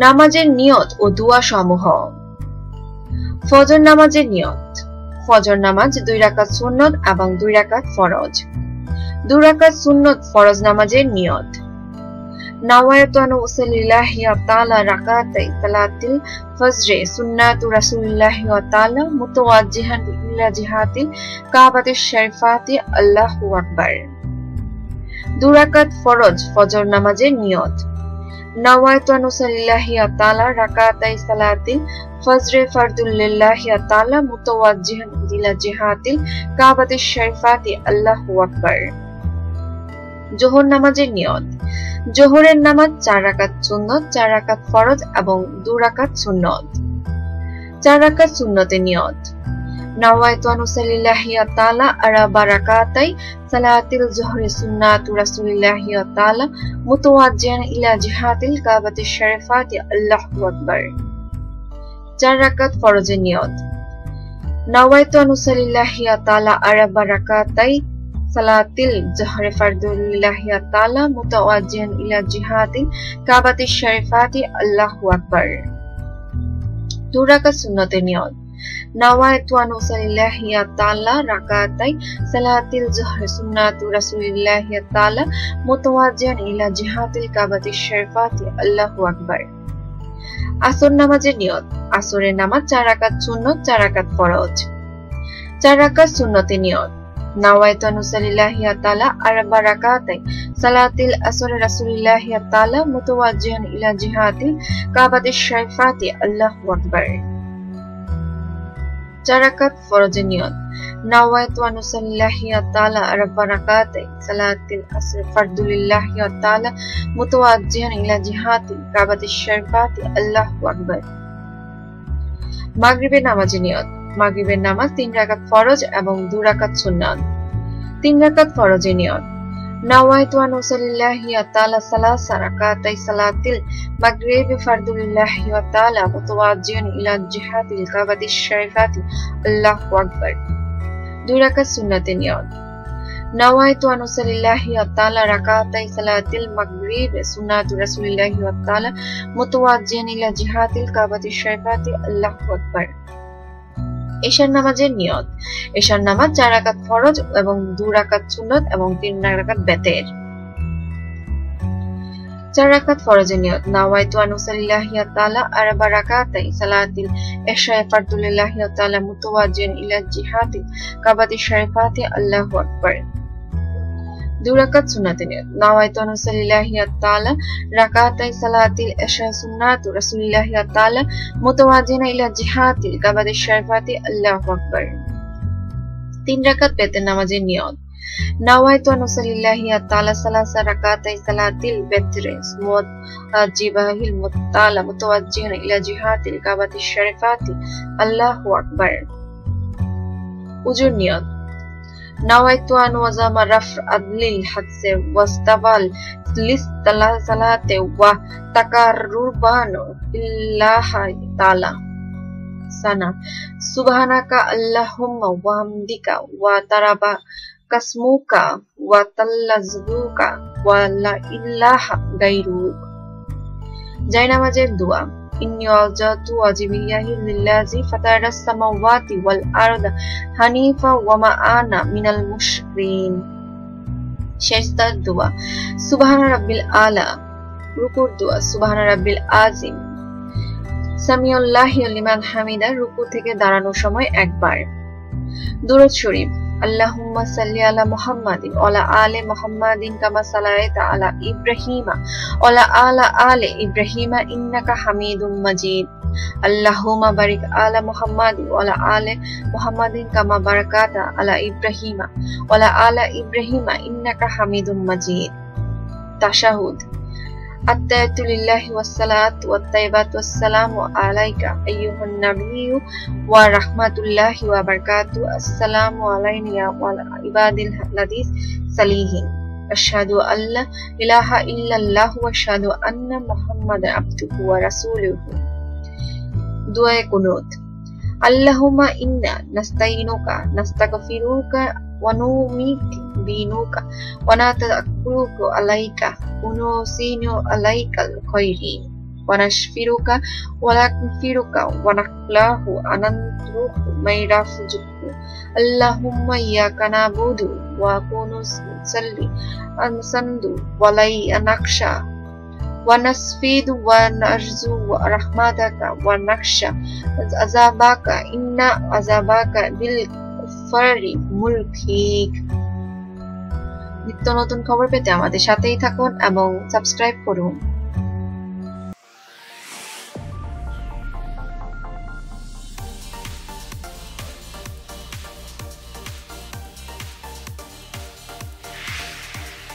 নামাজের নিয়ত ও দোয়া সমূহ। ফজর নামাজের নিয়ত। ফজর নামাজ 2 রাকাত সুন্নত এবং 2 রাকাত ফরজ। 2 রাকাত সুন্নত ফরজ নামাজের নিয়ত। নাওয়াইতু আন উসাল্লিল্লাহি তাআলা রাকাতাই সালাতিল ফজরে সুন্নাতু রাসূলিল্লাহি তাআলা মুতাওয়াজ্জিহান ইলা জিহাতিল কাবাতিশ শরীফাতি আল্লাহু আকবার। 2 রাকাত ফরজ ফজর নামাজের নিয়ত। নাওয়াইতু আন উসাল্লিল্লাহি তাআলা রাকাতাই সালাতিল ফজরে ফারদুল লিল্লাহি তাআলা মুতাওয়াজ্জিহান ইলা জিহাতিল কাবাতিশ শরীফাতি আল্লাহু আকবার। জোহর নামাজের নিয়ত। জোহরের নামাজ 4 রাকাত সুন্নত, 4 রাকাত ফরজ এবং 2 রাকাত সুন্নত। 4 রাকাত সুন্নতের নিয়ত। নাওয়াইতু আন উসাল্লিল্লাহি তাআলা আরবা রাকাতাই সালাতিল যোহরি সুন্নাতু রাসূলিল্লাহি তাআলা মুতাওয়াজ্জিহান ইলা জিহাতিল কাবাতিশ শরীফাতি আল্লাহু আকবার। 4 রাকাত ফরজের নিয়ত। নাওয়াইতু আন উসাল্লিল্লাহি তাআলা আরবা রাকাতাই সালাতিল যোহরি ফারদুলিল্লাহি তাআলা মুতাওয়াজ্জিহান ইলা জিহাতিল কাবাতিশ শরীফাতি আল্লাহু আকবার। 2 রাকাত সুন্নতের নিয়ত। নাওয়াইতু আন উসাল্লিল্লাহি তাআলা রাকাতাই সালাতিল যোহরি সুন্নাতু রাসূলিল্লাহি তাআলা মুতাওয়াজ্জিহান ইলা জিহাতিল কাবাতিশ শরীফাতি আল্লাহু আকবার। আসর নামাজের নিয়ত। আসরের নামাজ 4 রাকাত সুন্নত, 4 রাকাত ফরজ। 4 রাকাত সুন্নতের নিয়ত। নাওয়াইতু আন উসাল্লিল্লাহি তাআলা আরবা রাকাতাই সালাতিল আসর রাসূলিল্লাহি তাআলা মুতাওয়াজ্জিহান ইলা জিহাতিল কাবাতিশ শরীফাতি আল্লাহু আকবার। 4 রাকাত ফরজের নিয়ত। নাওয়াইতু আন উসাল্লিল্লাহি তাআলা আরবা রাকাতাই সালাতিল আসর ফারদুলিল্লাহি তাআলা মুতাওয়াজ্জিহান ইলা জিহাতিল কাবাতিশ শরীফাতি আল্লাহু আকবার। মাগরিবের নামাজের নিয়ত। মাগরিবের নামাজ 3 রাকাত ফরজ এবং 2 রাকাত সুন্নাত। 3 রাকাত ফরজের নিয়ত। নাওয়াইতু আন উসাল্লিল্লাহি তাআলা সালাসা রাকাতাই সালাতিল মাগরিবি ফারদুলিল্লাহি তাআলা মুতাওয়াজ্জিহান ইলা জিহাতিল কাবাতিশ শরীফাতি আল্লাহু আকবার। 2 রাকাত সুন্নাতের নিয়ত। নাওয়াইতু আন উসাল্লিল্লাহি তাআলা রাকাতাই সালাতিল মাগরিবি সুন্নাতু রাসূলিল্লাহি তাআলা মুতাওয়াজ্জিহান ইলা জিহাতিল কাবাতিশ শরীফাতি আল্লাহু আকবার। এশার নামাজের নিয়ত। এশার নামাজ 4 রাকাত ফরজ এবং 2 রাকাত সুন্নত এবং 3 রাকাত বেতের। 4 রাকাত ফরজের নিয়ত। নাওয়াইতু আন উসাল্লিল্লাহি তাআলা আরবা রাকাতাই সালাতিল ইশা ফারদুলিল্লাহি তাআলা মুতাওয়াজ্জিহান ইলা জিহাতিল কাবাতিশ শরীফাতি আল্লাহু আকবার। 2 রাকাত সুন্নাতের নিয়ত। নাওয়াইতু আন উসাল্লিল্লাহি তাআলা রাকাতাই সালাতিল ইশা সুন্নাতু রাসূলিল্লাহি তাআলা মুতাওয়াজ্জিহান ইলা জিহাতিল কাবাতিশ শরীফাতি আল্লাহু আকবার। 3 রাকাত বেতের নামাজের নিয়ত। নাওয়াইতু আন উসাল্লিল্লাহি তাআলা সালাসা রাকাতাই সালাতিল বেতরে মুতাজিবাহিল তাআলা মুতাওয়াজ্জিহান ইলা জিহাতিল কাবাতিশ শরীফাতি আল্লাহু আকবার। উজুর নিয়ত। নাওয়াইতু আন ওয়াজামা রাফ আদলিল হাদসে ওয়াস্তাবাল লিস সালাতে ওয়া তাকাররুবানু ইল্লাহি তাআলা সানা সুবহানাকা আল্লাহুম্মা ওয়া হামদিকা ওয়া তারাবা কাসমুকা ওয়া তাল্লাজুকা ওয়া লা ইলাহা গায়রুক। জায়নামাজের দোয়া। ইন্নী ওয়াজহাতু ওয়াজহিয়াহি লিল্লাযী ফাতারাস সামাওয়াতি ওয়াল আরদা হানিফা ওয়া মা আনা মিনাল মুশরিকিন। সেজদার দোয়া। সুবহান রাব্বিল আলা। রুকুর দোয়া। সুবহান রাব্বিল আযীম। সামিউল্লাহি লিমান হামিদা। রুকু থেকে দাঁড়ানোর সময় একবার। দুরূদ শরীফ। আল্লাহুম্মা সাল্লি আলা মুহাম্মাদিন ওয়া আলা আলি মুহাম্মাদিন কামা সাল্লাইতা আলা ইব্রাহিমা ওয়া আলা আলি ইব্রাহিমা ইন্নাকা হামিদুম মাজিদ। আল্লাহুম্মা বারিক আলা মুহাম্মাদিন ওয়া আলা আলি মুহাম্মাদিন কামা বারাকাতা আলা ইব্রাহিমা ওয়া আলা আলি ইব্রাহিমা ইন্নাকা হামিদুম মাজিদ। তাশাহুদ। আত্তাহিয়াতু লিল্লাহি ওয়াস সালাতু ওয়াত তাইয়্যিবাতু ওয়াস সালামু আলাইকা আইয়ুহান নাবিয়্যু ওয়া রাহমাতুল্লাহি ওয়া বারাকাতুহু। আসসালামু আলাইনা ওয়া আলা ইবাদিল্লাহিস সালিহিন। আশহাদু আল্লা ইলাহা ইল্লাল্লাহু ওয়া আশহাদু আন্না মুহাম্মাদান আবদুহু ওয়া রাসূলুহু। দুআয়ে কুনুত। আল্লাহুম্মা ইন্না নাস্তাইনুকা নাস্তাগফিরুকা ওয়া নু'মিনুকা ওয়া নাতাওয়াক্কালু আলাইকা ওয়া নুসিনু আলাইকাল খায়রি ونشفرك ونغفرك ونخلاه أننتروح ميرافجك اللهم إياك نعبد ونصلي أنسند ولي نخشى ونستفيد ونرجو رحمتك ونخشى عذابك إن عذابك بالكفار ملحق। নিত্য নতুন খবর পেতে আমাদের সাথেই থাকুন এবং সাবস্ক্রাইব করুন।